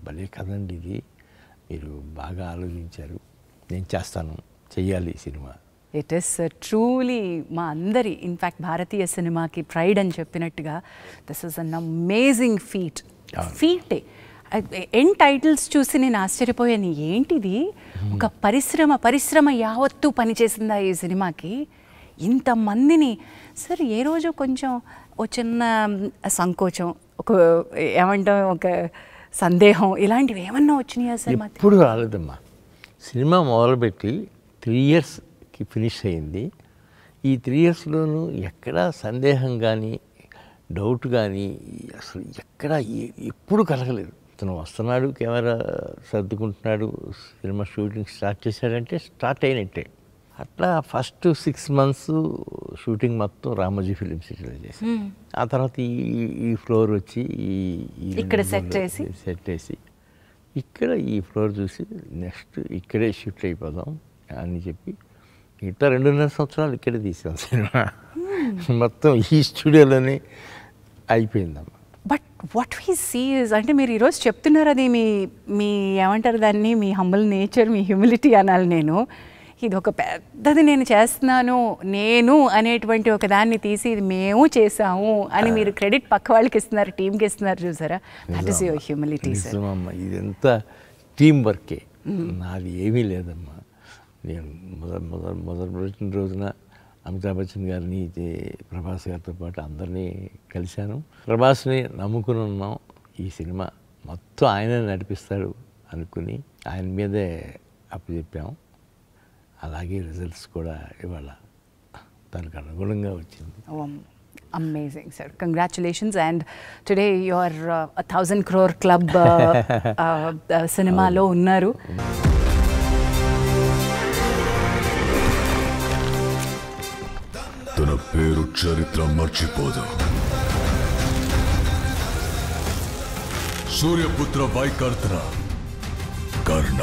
భలే కదండి ఇది. మీరు బాగా ఆలోచించారు. నేను చేస్తాను, చెయ్యాలి ఈ సినిమా. ఇట్ ఈస్ ట్రూలీ మా అందరి ఇన్ఫ్యాక్ట్ భారతీయ సినిమాకి ప్రైడ్ అని చెప్పినట్టుగా దిస్ ఇస్ అన్ అమేజింగ్ ఫీటే. ఎన్ టైటిల్స్ చూసి నేను ఆశ్చర్యపోయాను, ఏంటిది ఒక పరిశ్రమ యావత్తు పనిచేసిందా ఈ సినిమాకి, ఇంతమందిని. సార్ ఏ రోజు కొంచెం ఓ చిన్న సంకోచం, ఒక ఏమంటాం, ఒక సందేహం ఇలాంటివి ఏమన్నా వచ్చినాయా సార్? ఎప్పుడు రాలేదమ్మా. సినిమా మొదలుపెట్టి 3 ఇయర్స్కి ఫినిష్ అయింది. ఈ 3 ఇయర్స్లోనూ ఎక్కడా సందేహం కానీ డౌట్ కానీ అసలు ఎక్కడా ఎప్పుడు కలగలేదు. తను వస్తున్నాడు, కెమెరా సర్దుకుంటున్నాడు, సినిమా షూటింగ్ స్టార్ట్ చేశాడంటే స్టార్ట్ అయినట్టే. అట్లా ఫస్ట్ 6 months షూటింగ్ మొత్తం రామోజీ ఫిలిం సిటీలో చేశాను. ఆ తర్వాత ఈ ఫ్లోర్ వచ్చి ఇక్కడ సెట్ వేసి ఇక్కడ ఈ ఫ్లోర్ చూసి నెక్స్ట్ ఇక్కడే షిఫ్ట్ అయిపోదాం అని చెప్పి ఇట్లా 2.5 సంవత్సరాలు ఇక్కడే తీసాం సినిమా. మొత్తం ఈ స్టూడియోలోనే అయిపోయిందమ్మా. But what we see is, అంటే మీరు ఈరోజు చెప్తున్నారు, అది మీ ఏమంటారు దాన్ని, మీ హంబుల్ నేచర్, మీ హ్యూమిలిటీ అనాలి. నేను ఇది ఒక పెద్దది నేను చేస్తున్నాను అనేటువంటి ఒక దాన్ని తీసి ఇది మేము చేసాము అని మీరు క్రెడిట్ పక్క వాళ్ళకి ఇస్తున్నారు, టీంకి ఇస్తున్నారు. చూసారా, that is your humility sir. నిజమమ్మా, ఇదంతా టీం వర్కే, నాది ఏమీ లేదమ్మా. నేను మొదలుపెట్టిన రోజున అమితాబ్ బచ్చన్ గారిని, ప్రభాస్ గారితో పాటు అందరినీ కలిశాను. ప్రభాస్ని నమ్ముకుని ఉన్నాం. ఈ సినిమా మొత్తం ఆయనే నడిపిస్తాడు అనుకుని ఆయన మీదే అప్పచెప్పాం. అలాగే రిజల్ట్స్ కూడా ఇవాళ దానికి అనుగుణంగా వచ్చింది. Amazing sir, congratulations. And today your 1000 crore club సినిమాలో ఉన్నారు. తన పేరు చరిత్ర మర్చిపోదు. Suryaputra Vaikartana Karna.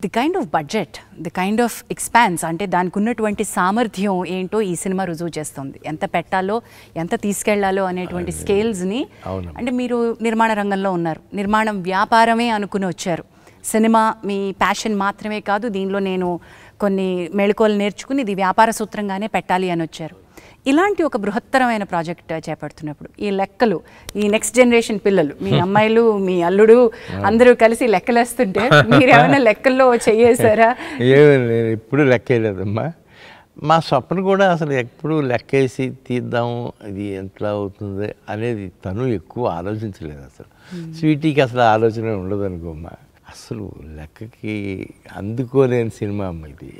The kind of budget, the kind of expanse, అంటే దానికి ఉన్నటువంటి సామర్థ్యం ఏంటో ఈ సినిమా రుజువు చేస్తుంది. ఎంత పెట్టాలో, ఎంత తీసుకెళ్లాలో అనేటువంటి స్కేల్స్ని. అంటే మీరు నిర్మాణ రంగంలో ఉన్నారు, నిర్మాణం వ్యాపారమే అనుకుని వచ్చారు. సినిమా మీ ప్యాషన్ మాత్రమే కాదు, దీనిలో నేను కొన్ని మెళకువలు నేర్చుకుని ఇది వ్యాపార సూత్రంగానే పెట్టాలి అని వచ్చారు. ఇలాంటి ఒక బృహత్తరమైన ప్రాజెక్ట్ చేపడుతున్నప్పుడు ఈ లెక్కలు, ఈ నెక్స్ట్ జనరేషన్ పిల్లలు, మీ అమ్మాయిలు, మీ అల్లుడు అందరూ కలిసి లెక్కలేస్తుంటే మీరు ఏమైనా లెక్కల్లో చేయేసారా? నేను ఎప్పుడు లెక్కేయలేదమ్మా. మా స్వప్న కూడా అసలు ఎప్పుడు లెక్కేసి తీద్దాము, ఇది ఎట్లా అవుతుంది అనేది తను ఎక్కువ ఆలోచించలేదు. అసలు స్వీటీకి అసలు ఆలోచన ఉండదు అనుకోమ్మా. అసలు లెక్కకి అందుకోలేని సినిమా అమ్మ ఇది.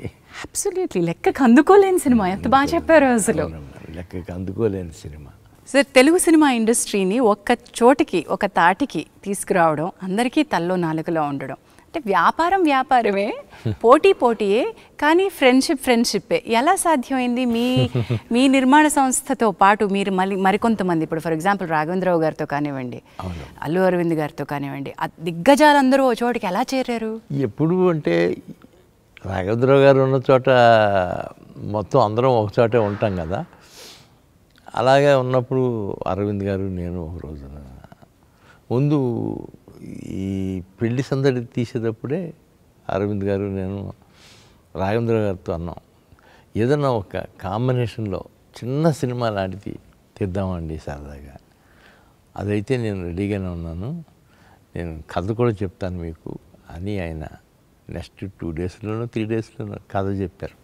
అబ్సల్యూట్లీ, లెక్కకి అందుకోలేని సినిమా. ఎంత బాగా చెప్పారు అసలు. లెక్కకి అందుకోలేని సినిమా సార్. తెలుగు సినిమా ఇండస్ట్రీని ఒక్క చోటికి, ఒక తాటికి తీసుకురావడం, అందరికీ తల్లో నాలుగులో ఉండడం, అంటే వ్యాపారమే, పోటీయే, కానీ ఫ్రెండ్షిప్పే. ఎలా సాధ్యమైంది? మీ నిర్మాణ సంస్థతో పాటు మీరు మరికొంతమంది, ఇప్పుడు ఫర్ ఎగ్జాంపుల్ రాఘవేంద్రరావు గారితో కానివ్వండి, అల్లు అరవింద్ గారితో కానివ్వండి, దిగ్గజాలందరూ ఓ చోటికి ఎలా చేరారు? ఎప్పుడు అంటే రాఘవేంద్రరావు గారు ఉన్న చోట మొత్తం అందరం ఒక చోటే ఉంటాం కదా. అలాగే ఉన్నప్పుడు అరవింద్ గారు, నేను ఒక రోజున ముందు ఈ పెళ్లి సందడి తీసేటప్పుడే అరవింద్ గారు, నేను రాఘవేంద్రరావు గారితో అన్నాం, ఏదన్నా ఒక కాంబినేషన్లో చిన్న సినిమా లాంటిది తీద్దామండి సరదాగా. అదైతే నేను రెడీగానే ఉన్నాను, నేను కథ కూడా చెప్తాను మీకు అని ఆయన నెక్స్ట్ 2 daysలోనో 3 daysలోనో కథ చెప్పారు.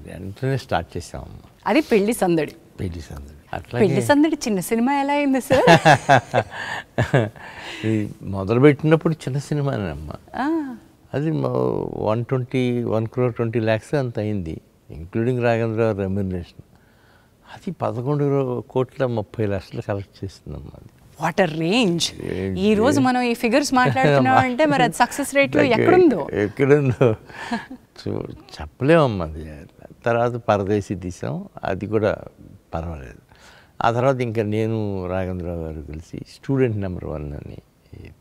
వెంటనే స్టార్ట్ చేసామమ్మ. అది పెళ్లి సందడి. అట్లా పెళ్లి సందడి చిన్న సినిమా ఎలా అయింది సార్? మొదలుపెట్టినప్పుడు చిన్న సినిమానేనమ్మా. అది 1 crore 20 lakhs అంత అయింది, ఇంక్లూడింగ్ రాఘవేంద్ర రెమ్యునరేషన్. అది 11,30,00,000 కలెక్ట్ చేస్తుందమ్మా. అది వాట్ అ రేంజ్. ఈ రోజు మనం ఈ ఫిగర్స్ మాట్లాడుతున్నాం అంటే మరి అది సక్సెస్ రేట్లో ఎక్కడుందో చెప్పలేమమ్మా. అది తర్వాత పరదేశీ తీసాం, అది కూడా పర్వాలేదు. ఆ తర్వాత ఇంకా నేను రాఘవేంద్రరావు గారు కలిసి స్టూడెంట్ నెంబర్ 1 అని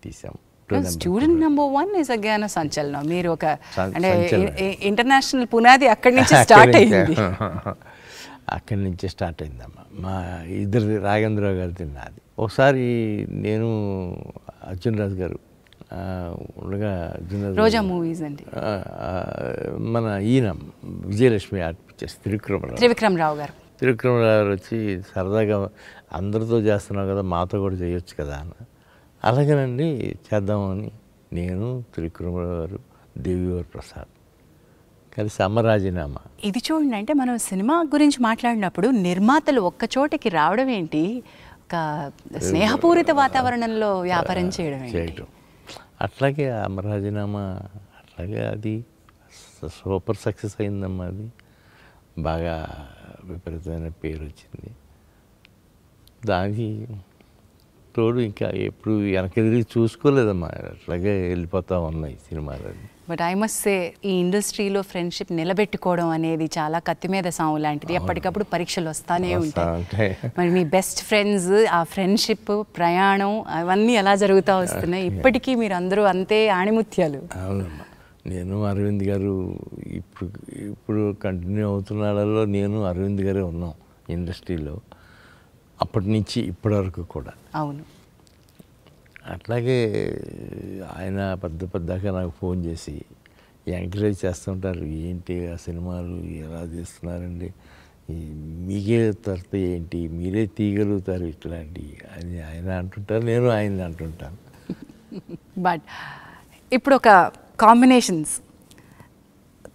తీసాం. స్టూడెంట్ నెంబర్ 1 ఇస్ అగైన్ సంచలనం. మీరు ఒక అంటే సంచలనం. ఇంటర్నేషనల్ పునాది అక్కడి నుంచి స్టార్ట్ అయింది. అక్కడి నుంచే స్టార్ట్ అయిందమ్మా. మా ఇద్దరు రాఘవేంద్రరావు గారు తిన్నది. ఒకసారి నేను అర్జున్ రాజు గారు ఉండగా రోజా మూవీస్ అండి, మన ఈయన విజయలక్ష్మి ఆర్టిస్ట్ త్రివిక్రమరావు గారు వచ్చి సరదాగా అందరితో చేస్తున్నావు కదా, మాతో కూడా చేయొచ్చు కదా అన్న. అలాగేనండి చేద్దామని నేను, త్రివిక్రమరావు గారు, దేవివర్ ప్రసాద్ కలిసి అమరాజీనామా. ఇది చూడండి, అంటే మనం సినిమా గురించి మాట్లాడినప్పుడు నిర్మాతలు ఒక్క చోటకి రావడం ఏంటి, ఒక స్నేహపూరిత వాతావరణంలో వ్యాపారం చేయడం. అట్లాగే అమరాజీనామా అట్లాగే అది సూపర్ సక్సెస్ అయిందమ్మా. అది బాగా విపరీతమైన పేరు వచ్చింది. దానికి తోడు ఇంకా ఎప్పుడు వెనకెదిరి చూసుకోలేదమ్మా, అట్లాగే వెళ్ళిపోతా ఉన్నాయి సినిమాలు. బట్ ఐ మస్ట్ సే ఈ ఇండస్ట్రీలో ఫ్రెండ్షిప్ నిలబెట్టుకోవడం అనేది చాలా కత్తి మీద సాము లాంటిది. ఎప్పటికప్పుడు పరీక్షలు వస్తానే ఉంటాయి. మరి మీ బెస్ట్ ఫ్రెండ్స్, ఆ ఫ్రెండ్షిప్, ప్రయాణం అవన్నీ ఎలా జరుగుతూ వస్తున్నాయి ఇప్పటికీ? మీరు అందరూ అంతే ఆణిముత్యాలు. అవునమ్మా. నేను అరవింద్ గారు ఇప్పుడు కంటిన్యూ అవుతున్నాడలో నేను అరవింద్ గారే ఉన్నాం ఇండస్ట్రీలో అప్పటి నుంచి ఇప్పటి వరకు కూడా. అవును. అట్లాగే ఆయన పెద్దగా నాకు ఫోన్ చేసి ఎంకరేజ్ చేస్తుంటారు. ఏంటి ఆ సినిమాలు ఎలా తీస్తున్నారండి, మీకే తర్వాత ఏంటి, మీరే తీయగలుగుతారు ఇట్లాంటి అని ఆయన అంటుంటారు, నేను ఆయన అంటుంటాను. బట్ ఇప్పుడు ఒక కాంబినేషన్స్,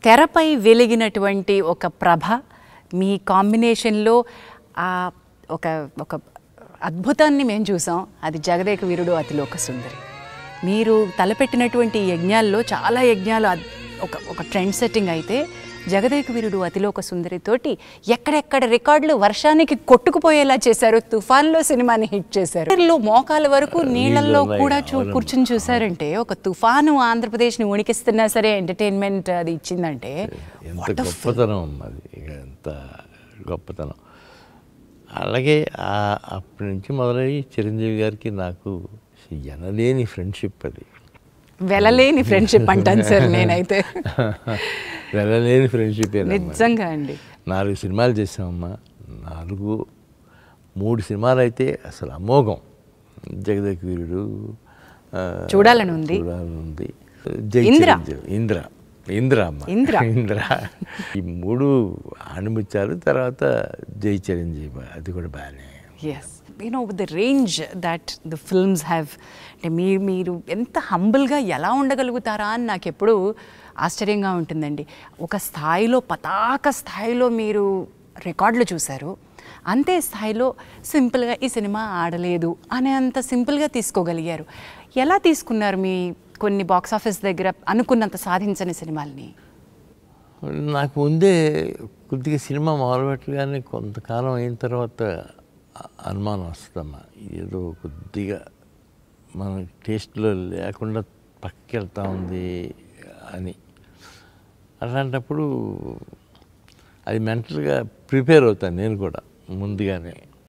తెరపై వెలిగినటువంటి ఒక ప్రభ మీ కాంబినేషన్లో ఒక ఒక అద్భుతాన్ని మేము చూసాం. అది జగదేక వీరుడు అతిలోక సుందరి. మీరు తలపెట్టినటువంటి యజ్ఞాల్లో చాలా యజ్ఞాలు ఒక ట్రెండ్ సెట్టింగ్ అయితే, జగదేక వీరుడు అతిలోక సుందరితోటి ఎక్కడెక్కడ రికార్డులు వర్షానికి కొట్టుకుపోయేలా చేశారు. తుఫాన్లో సినిమాని హిట్ చేశారు. మోకాల వరకు నీళ్ళల్లో కూడా కూర్చుని చూసారంటే, ఒక తుఫాను ఆంధ్రప్రదేశ్ని ఉణికిస్తున్నా సరే ఎంటర్టైన్మెంట్ అది ఇచ్చిందంటే ఎంత గొప్పతనం అది, ఎంత గొప్పతనం. అలాగే అప్పటి నుంచి మొదలయ్యి చిరంజీవి గారికి నాకు ఎనలేని ఫ్రెండ్షిప్. అది వెలలేని ఫ్రెండ్షిప్ అంటాను సార్ నేనైతే. వెలలేని ఫ్రెండ్షిప్ నిజంగా అండి. 4 సినిమాలు చేసామమ్మా. 3 సినిమాలు అయితే అసలు అమోఘం. జగదేక వీరుడు చూడాలని ఉంది, జై చిరంజీవి, ఇంద్ర. ఈ 3 ఆణిముత్యాలు. తర్వాత జై చిరంజీవి, అది కూడా బాగానే. Yes, the range that the films have. అంటే మీరు ఎంత హంబుల్గా ఎలా ఉండగలుగుతారా అని నాకు ఎప్పుడు ఆశ్చర్యంగా ఉంటుందండి. ఒక స్థాయిలో, పతాక స్థాయిలో మీరు రికార్డులు చూశారు, అంతే స్థాయిలో సింపుల్గా ఈ సినిమా ఆడలేదు అనే అంత సింపుల్గా తీసుకోగలిగారు. ఎలా తీసుకున్నారు మీ కొన్ని బాక్స్ ఆఫీస్ దగ్గర అనుకున్నంత సాధించని సినిమాల్ని? నాకు ముందే కొద్దిగా సినిమా మొదలుపెట్టగానే కొంతకాలం అయిన తర్వాత అనుమానం వస్తుందమ్మా, ఏదో కొద్దిగా మన టేస్ట్లో లేకుండా పక్కకి వెళ్తూ ఉంది అని. అలాంటప్పుడు అది మెంటల్గా ప్రిపేర్ అవుతాను నేను కూడా ముందుగానే.